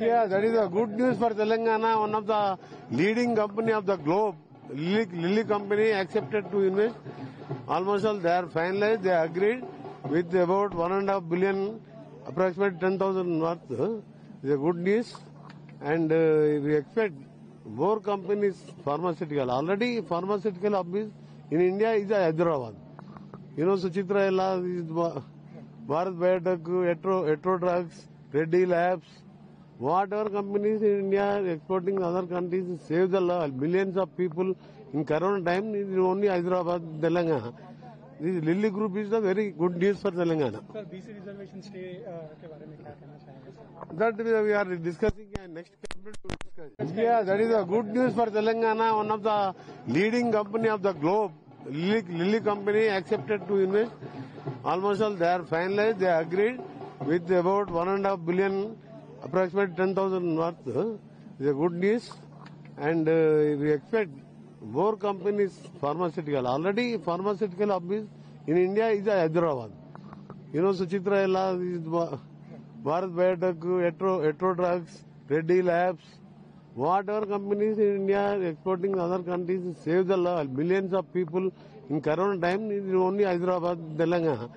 Yeah, that is a good news for Telangana. One of the leading company of the globe, Lilly company, accepted to invest. Almost all they are finalized. They agreed with about 1.5 billion, approximately 10,000 worth. It's a good news, and we expect more companies pharmaceutical. Already pharmaceutical hub in India is Hyderabad. You know, Suchitra is Bharat Biotech, Etro Drugs, Reddy Labs. Whatever companies in India are exporting in other countries save the millions of people in Corona time. It is only Hyderabad, Telangana. This Lilly Group is a very good news for Telangana. Sir, BC reservation stay के बारे में क्या कहना चाहेंगे sir? That we are discussing next cabinet to discuss. Yeah, that is a good news for Telangana. One of the leading company of the globe, Lilly company, accepted to invest. Almost all they are finalized. They agreed with about 1.5 billion, approximately 10,000 worth. It's a good news, and we expect more companies pharmaceutical. Already pharmaceutical hub in India is Hyderabad. You know, Suchitra is Bharat Biotech, Etro Drugs, Reddy Labs. Whatever companies in India are exporting in other countries save the millions of people in Corona time. It is only Hyderabad, Telangana.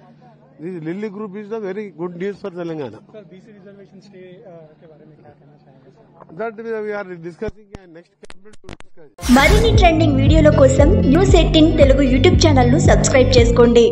This Lilly Group is a very good news for Telangana. Sir, BC reservation stay के बारे में क्या कहना चाहेंगे sir? That we are discussing next cabinet to discuss. మరిన్ని trending వీడియోల కోసం news 18 Telugu YouTube channel ను సబ్స్క్రైబ్ చేసుకోండి.